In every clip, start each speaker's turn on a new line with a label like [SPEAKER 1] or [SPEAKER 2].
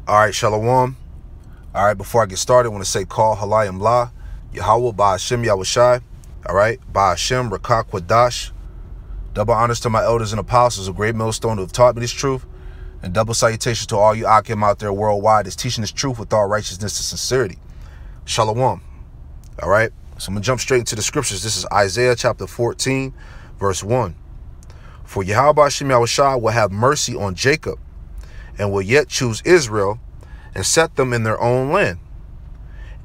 [SPEAKER 1] All right, Shalom. All right, before I get started, I want to say call Halayim La, Yahweh, Ba'ashem Yahushai. All right, Ba'ashem Rakak Wadash. Double honors to my elders and apostles, a great millstone who have taught me this truth. And double salutations to all you Akim out there worldwide that's teaching this truth with all righteousness and sincerity. Shalom. All right, so I'm going to jump straight into the scriptures. This is Isaiah chapter 14, verse 1. For Yahweh Ba'ashem Yahushai will have mercy on Jacob, and will yet choose Israel, and set them in their own land.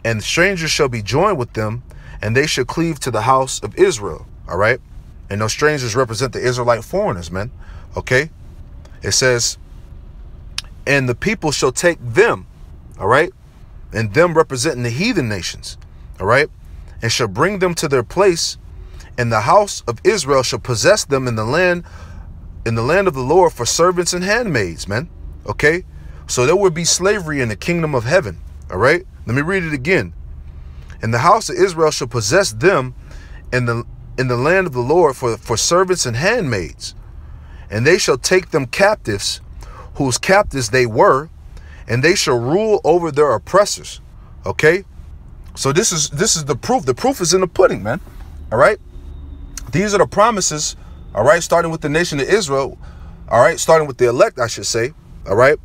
[SPEAKER 1] And strangers shall be joined with them, and they shall cleave to the house of Israel. All right? And those strangers represent the Israelite foreigners, man. Okay? It says, and the people shall take them, all right? And them representing the heathen nations, all right? And shall bring them to their place, and the house of Israel shall possess them in the land of the Lord for servants and handmaids, man. Okay, so there would be slavery in the kingdom of heaven. All right, let me read it again. And the house of Israel shall possess them in the land of the Lord for servants and handmaids, and they shall take them captives, whose captives they were, and they shall rule over their oppressors. Okay, so this is the proof. The proof is in the pudding, man. All right, these are the promises. All right, starting with the nation of Israel. All right, starting with the elect, I should say. All right,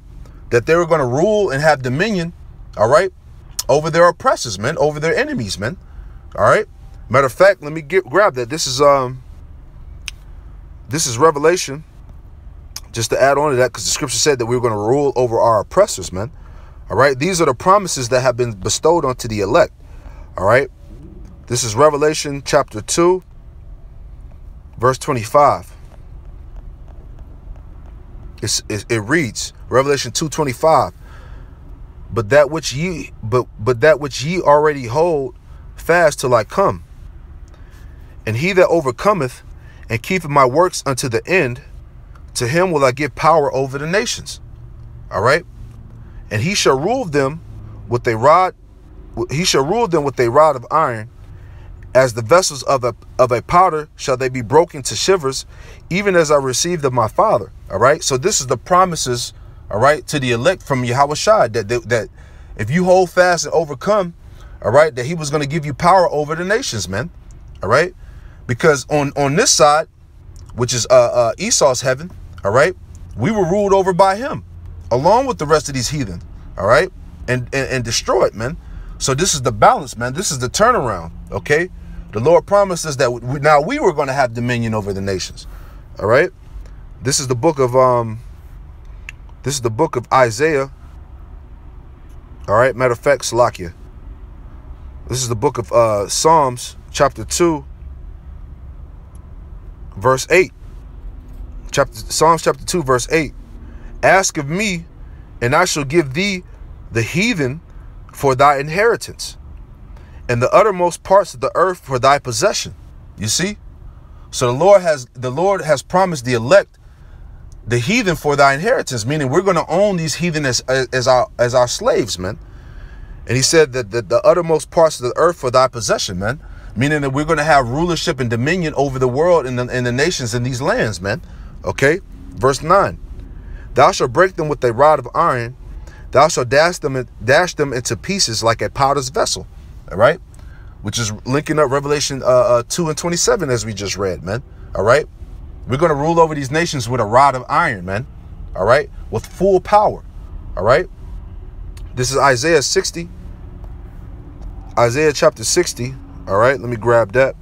[SPEAKER 1] that they were going to rule and have dominion, all right, over their oppressors, man, over their enemies, man. All right. Matter of fact, let me grab that. This is Revelation. Just to add on to that, because the scripture said that we were going to rule over our oppressors, man. All right. These are the promises that have been bestowed onto the elect. All right. This is Revelation chapter 2, verse 25. It reads, Revelation 2:25, but that which ye already hold fast till I come, and he that overcometh and keepeth my works unto the end, to him will I give power over the nations. All right, and he shall rule them with a rod. He shall rule them with a rod of iron, as the vessels of a powder shall they be broken to shivers, even as I received of my Father. All right. So this is the promises, all right, to the elect from Yahushua, that if you hold fast and overcome, all right, that he was going to give you power over the nations, man. All right. Because on this side, which is Esau's heaven, all right, we were ruled over by him along with the rest of these heathen. All right. And destroyed, man. So this is the balance, man. This is the turnaround. OK, the Lord promised us that now we were going to have dominion over the nations. All right. This is the book of Isaiah. All right. Matter of fact, Salakia. This is the book of Psalms chapter 2, verse 8. Psalms chapter 2, verse 8. Ask of me, and I shall give thee the heathen for thy inheritance, and the uttermost parts of the earth for thy possession. You see? So the Lord has promised the elect the heathen for thy inheritance, meaning we're going to own these heathen as our slaves, man. And he said that the uttermost parts of the earth for thy possession, man, meaning that we're going to have rulership and dominion over the world and the nations in these lands, man. Okay. Verse 9. Thou shalt break them with a rod of iron. Thou shalt dash them into pieces like a potter's vessel. All right. Which is linking up Revelation 2:27 as we just read, man. All right. We're going to rule over these nations with a rod of iron, man. All right. With full power. All right. This is Isaiah 60. Isaiah chapter 60. All right. Let me grab that.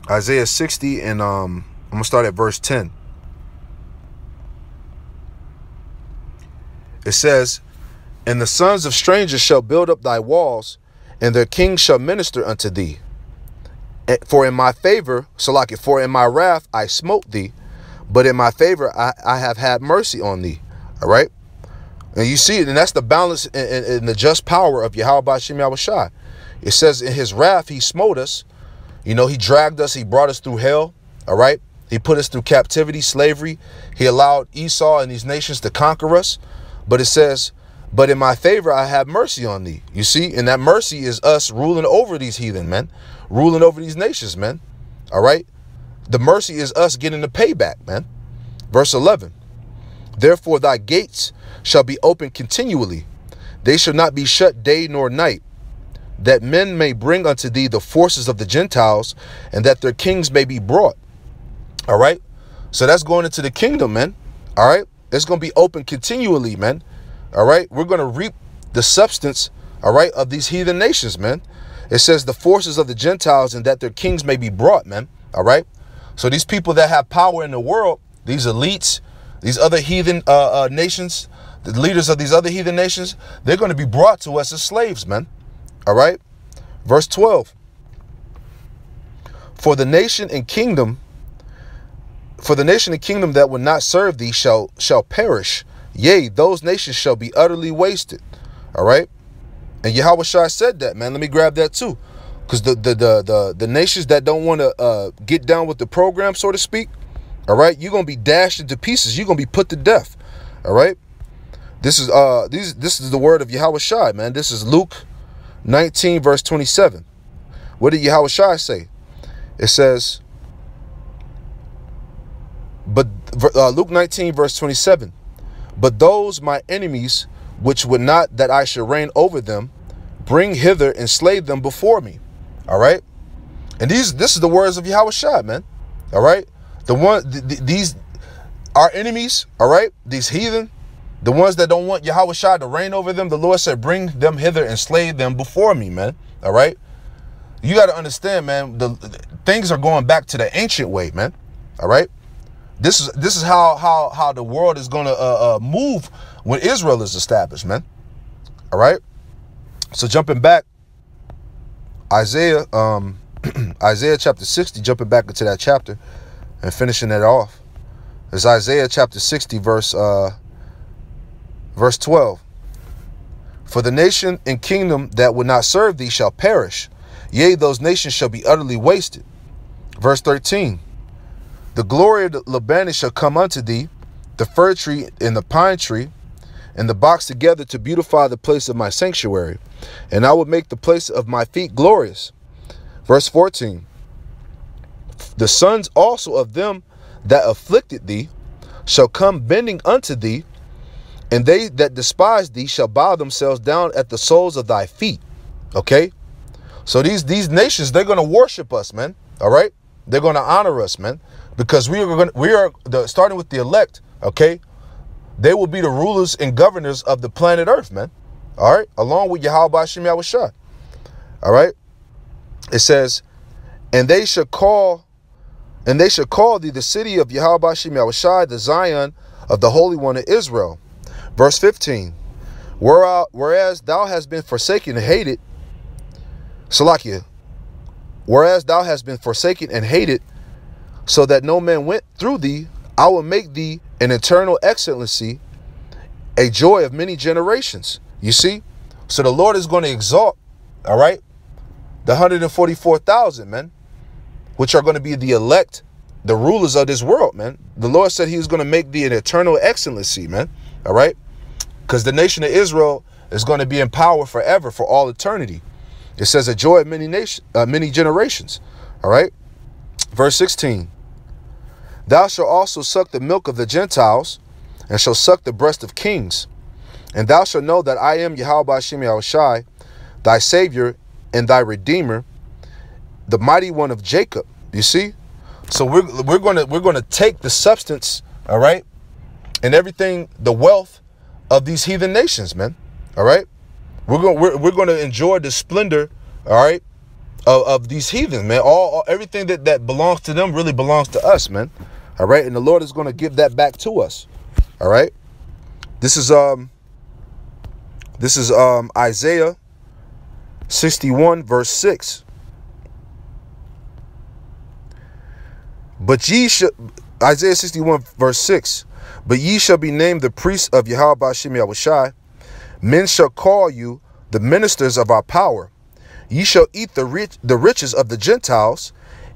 [SPEAKER 1] Isaiah 60, and I'm going to start at verse 10. It says, and the sons of strangers shall build up thy walls, and their kings shall minister unto thee. For in my favor, Salakia, for in my wrath I smote thee, but in my favor I have had mercy on thee. All right. And you see it, and that's the balance in the just power of Yahweh Ba'ashem Yahushai. It says in his wrath he smote us. You know, he dragged us, he brought us through hell. All right. He put us through captivity, slavery. He allowed Esau and these nations to conquer us. But it says, but in my favor I have mercy on thee. You see, and that mercy is us ruling over these heathen, man, ruling over these nations, man. All right. The mercy is us getting the payback, man. Verse 11. Therefore thy gates shall be open continually. They shall not be shut day nor night, that men may bring unto thee the forces of the Gentiles, and that their kings may be brought. All right. So that's going into the kingdom, man. All right. It's going to be open continually, man. All right. We're going to reap the substance, all right, of these heathen nations, man. It says the forces of the Gentiles, and that their kings may be brought, man. All right. So these people that have power in the world, these elites, these other heathen nations, the leaders of these other heathen nations, they're going to be brought to us as slaves, man. All right. Verse 12. For the nation and kingdom that will not serve thee shall perish. Yea, those nations shall be utterly wasted. All right. And Yahweh Shai said that, man. Let me grab that too. Because the nations that don't want to get down with the program, so to speak, all right, you're going to be dashed into pieces. You're going to be put to death. All right. This is the word of Yahweh Shai, man. This is Luke 19, verse 27. What did Yahweh Shai say? It says, but Luke 19, verse 27. But those my enemies, which would not that I should reign over them, bring hither and slay them before me. All right. And this is the words of Yahweh Shai, man. All right. These our enemies. All right. These heathen, the ones that don't want Yahweh Shai to reign over them. The Lord said, bring them hither and slay them before me, man. All right. You got to understand, man, things are going back to the ancient way, man. All right. This is how the world is going to move when Israel is established, man. All right. So jumping back, Isaiah chapter 60, jumping back into that chapter and finishing that off. It's Isaiah chapter 60, verse 12. For the nation and kingdom that would not serve thee shall perish. Yea, those nations shall be utterly wasted. Verse 13. The glory of the Lebanon shall come unto thee, the fir tree and the pine tree, and the box together to beautify the place of my sanctuary. And I will make the place of my feet glorious. Verse 14. The sons also of them that afflicted thee shall come bending unto thee, and they that despise thee shall bow themselves down at the soles of thy feet. Okay. So these nations, they're going to worship us, man. All right. They're going to honor us, man, because we are starting with the elect. Okay. They will be the rulers and governors of the planet Earth, man. All right. Along with Yahweh Ba'ashem Yahweh Shai. All right. It says, and they shall call thee the city of Yahweh Ba'ashem Yahweh Shai, the Zion of the Holy One of Israel. Verse 15. Whereas thou hast been forsaken and hated, Salakia, whereas thou hast been forsaken and hated, so that no man went through thee, I will make thee an eternal excellency, a joy of many generations. You see? So the Lord is going to exalt, all right, the 144,000, man, which are going to be the elect, the rulers of this world, man. The Lord said he was going to make thee an eternal excellency, man. All right? Because the nation of Israel is going to be in power forever, for all eternity. It says a joy of many generations. All right. Verse 16. Thou shalt also suck the milk of the Gentiles, and shalt suck the breast of kings. And thou shalt know that I am Yahweh Ba'ashem Yahweh Shai, thy Savior and thy Redeemer, the mighty one of Jacob. You see? So we're gonna take the substance, all right, and everything, the wealth of these heathen nations, man. All right. We're going to enjoy the splendor, all right, of these heathens, man. Everything that belongs to them really belongs to us, man. All right, and the Lord is going to give that back to us. All right. This is Isaiah 61 verse 6. But Isaiah 61 verse 6. But ye shall be named the priests of Yahweh Ba'ashem Yahweh Shai. Men shall call you the ministers of our power. Ye shall eat the riches of the Gentiles,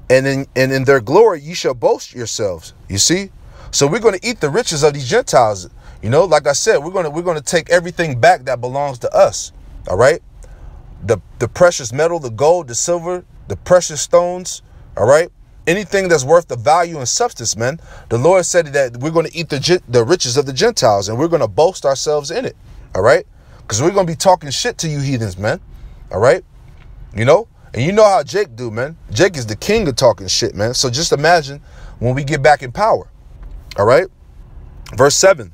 [SPEAKER 1] and in their glory ye shall boast yourselves. You see? So we're going to eat the riches of these Gentiles. You know, like I said, we're going to take everything back that belongs to us. All right? The precious metal, the gold, the silver, the precious stones, all right? anything that's worth the value and substance, man. The Lord said that we're going to eat the riches of the Gentiles, and we're going to boast ourselves in it. All right. Because we're going to be talking shit to you heathens, man. All right. You know, and you know how Jake do, man. Jake is the king of talking shit, man. So just imagine when we get back in power. All right. Verse 7.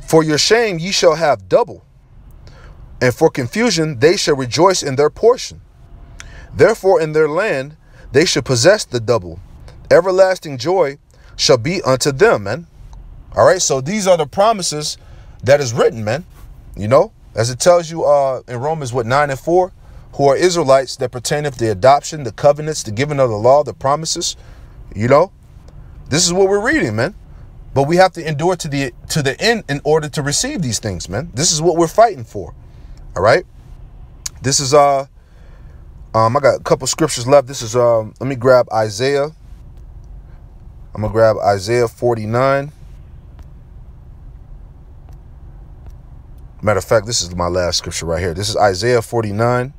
[SPEAKER 1] For your shame ye shall have double, and for confusion they shall rejoice in their portion. Therefore in their land they shall possess the double. Everlasting joy shall be unto them, man. All right. So these are the promises that is written, man. You know, as it tells you in Romans, 9:4, who are Israelites that pertaineth the adoption, the covenants, the giving of the law, the promises. You know, this is what we're reading, man. But we have to endure to the end in order to receive these things, man. This is what we're fighting for. All right. This is I got a couple scriptures left. This is let me grab Isaiah. I'm gonna grab Isaiah 49. Matter of fact, this is my last scripture right here. This is Isaiah 49.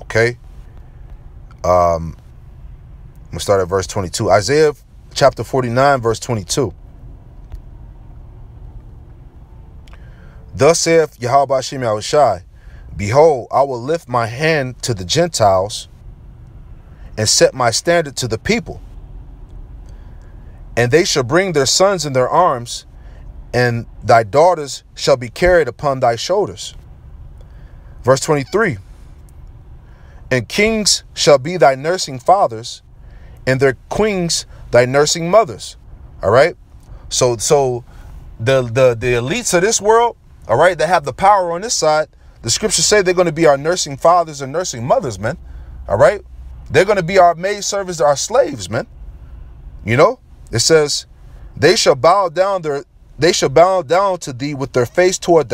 [SPEAKER 1] Okay. I'm gonna start at verse 22. Isaiah chapter 49, verse 22. Thus saith Yahweh Ba'ashem Yahushai, behold, I will lift my hand to the Gentiles and set my standard to the people. And they shall bring their sons in their arms, and thy daughters shall be carried upon thy shoulders. Verse 23. And kings shall be thy nursing fathers, and their queens thy nursing mothers. All right. So the elites of this world, all right, that have the power on this side, the scriptures say they're going to be our nursing fathers and nursing mothers, man. All right. They're going to be our maid servants, our slaves, man. You know, it says they shall bow down to thee with their face toward the